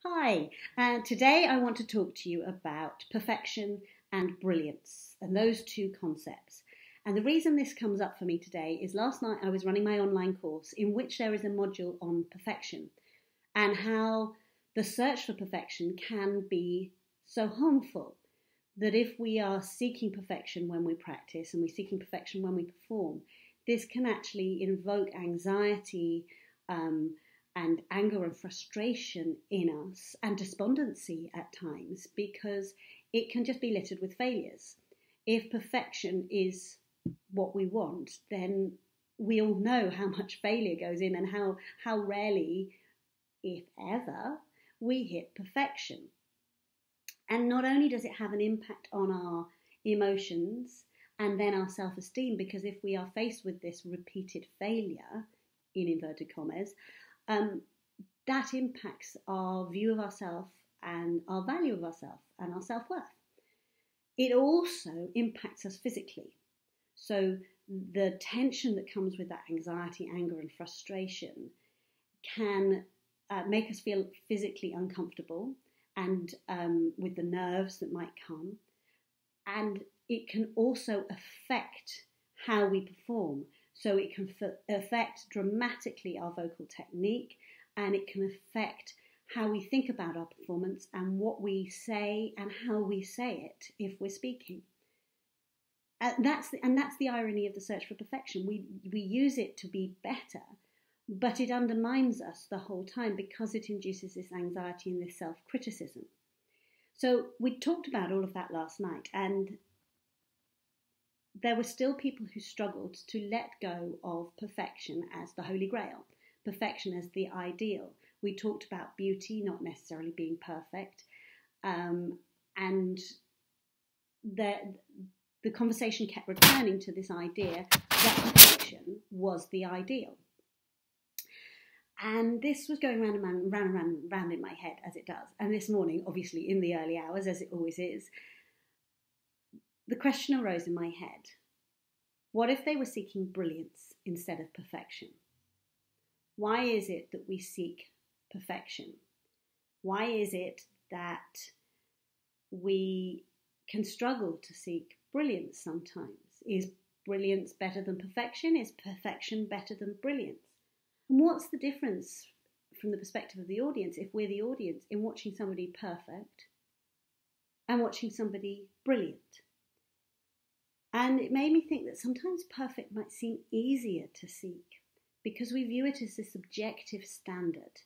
Hi, and today I want to talk to you about perfection and brilliance and those two concepts. And the reason this comes up for me today is last night I was running my online course in which there is a module on perfection and how the search for perfection can be so harmful that if we are seeking perfection when we practice and we're seeking perfection when we perform, this can actually invoke anxiety, and anger and frustration in us and despondency at times because it can just be littered with failures. If perfection is what we want, then we all know how much failure goes in and how rarely, if ever, we hit perfection. And not only does it have an impact on our emotions and then our self-esteem, because if we are faced with this repeated failure, in inverted commas, that impacts our view of ourselves and our value of ourselves and our self-worth. It also impacts us physically. So the tension that comes with that anxiety, anger and frustration can make us feel physically uncomfortable and with the nerves that might come. And it can also affect how we perform. So it can affect dramatically our vocal technique, and it can affect how we think about our performance and what we say and how we say it if we're speaking. And that's the irony of the search for perfection. We use it to be better, but it undermines us the whole time because it induces this anxiety and this self-criticism. So we talked about all of that last night, and there were still people who struggled to let go of perfection as the Holy Grail, perfection as the ideal. We talked about beauty not necessarily being perfect, and the conversation kept returning to this idea that perfection was the ideal. And this was going round and round in my head, as it does. And this morning, obviously in the early hours, as it always is, the question arose in my head: what if they were seeking brilliance instead of perfection? Why is it that we seek perfection? Why is it that we can struggle to seek brilliance sometimes? Is brilliance better than perfection? Is perfection better than brilliance? And what's the difference from the perspective of the audience, if we're the audience, in watching somebody perfect and watching somebody brilliant? And it made me think that sometimes perfect might seem easier to seek because we view it as this objective standard,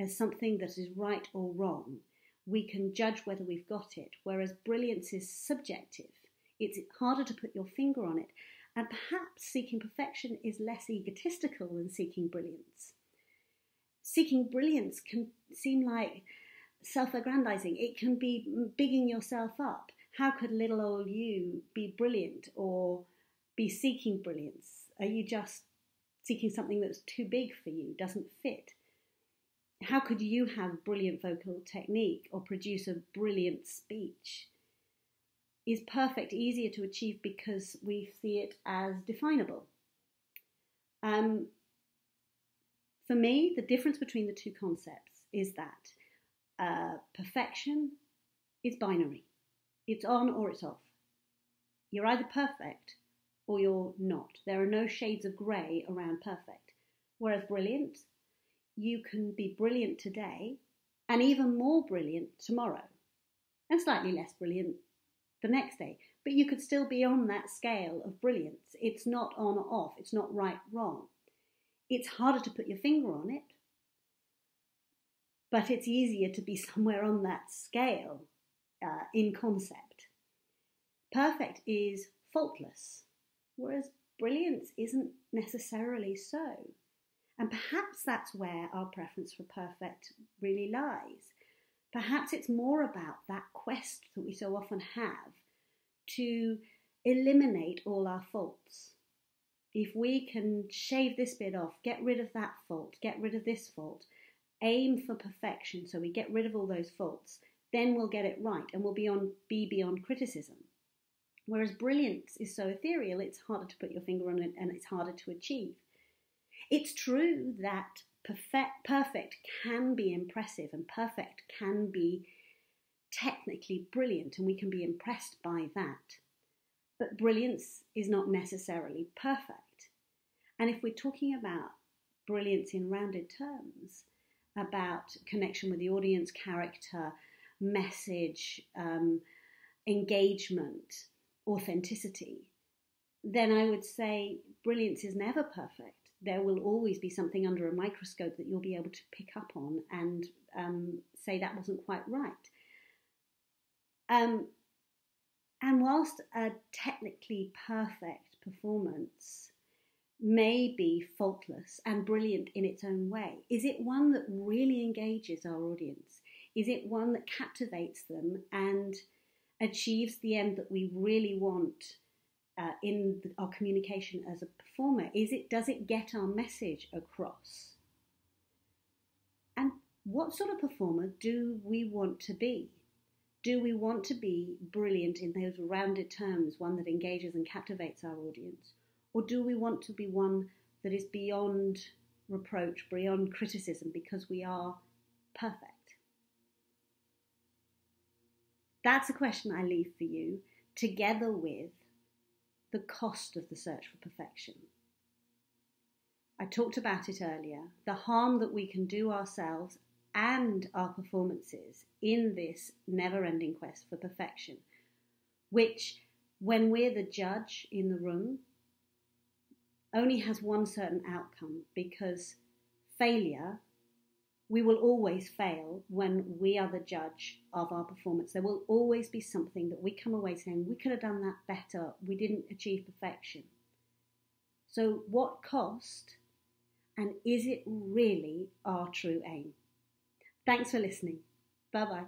as something that is right or wrong. We can judge whether we've got it, whereas brilliance is subjective. It's harder to put your finger on it. And perhaps seeking perfection is less egotistical than seeking brilliance. Seeking brilliance can seem like self-aggrandizing. It can be bigging yourself up. How could little old you be brilliant or be seeking brilliance? Are you just seeking something that's too big for you, doesn't fit? How could you have brilliant vocal technique or produce a brilliant speech? Is perfect easier to achieve because we see it as definable? For me, the difference between the two concepts is that perfection is binary. It's on or it's off. You're either perfect or you're not. There are no shades of grey around perfect. Whereas brilliant, you can be brilliant today and even more brilliant tomorrow and slightly less brilliant the next day. But you could still be on that scale of brilliance. It's not on or off. It's not right, wrong. It's harder to put your finger on it, but it's easier to be somewhere on that scale in concept. Perfect is faultless, whereas brilliance isn't necessarily so. And perhaps that's where our preference for perfect really lies. Perhaps it's more about that quest that we so often have to eliminate all our faults. If we can shave this bit off, get rid of that fault, get rid of this fault, aim for perfection so we get rid of all those faults, then we'll get it right and we'll be beyond criticism. Whereas brilliance is so ethereal, it's harder to put your finger on it and it's harder to achieve. It's true that perfect can be impressive and perfect can be technically brilliant, and we can be impressed by that. But brilliance is not necessarily perfect. And if we're talking about brilliance in rounded terms, about connection with the audience, character, message, engagement, authenticity, then I would say brilliance is never perfect. There will always be something under a microscope that you'll be able to pick up on and say that wasn't quite right. And whilst a technically perfect performance may be faultless and brilliant in its own way, is it one that really engages our audience? Is it one that captivates them and achieves the end that we really want in our communication as a performer? Does it get our message across? And what sort of performer do we want to be? Do we want to be brilliant in those rounded terms, one that engages and captivates our audience? Or do we want to be one that is beyond reproach, beyond criticism, because we are perfect? That's a question I leave for you, together with the cost of the search for perfection. I talked about it earlier, the harm that we can do ourselves and our performances in this never-ending quest for perfection, which, when we're the judge in the room, only has one certain outcome, because failure, we will always fail when we are the judge of our performance. There will always be something that we come away saying, we could have done that better, we didn't achieve perfection. So what cost, and is it really our true aim? Thanks for listening. Bye-bye.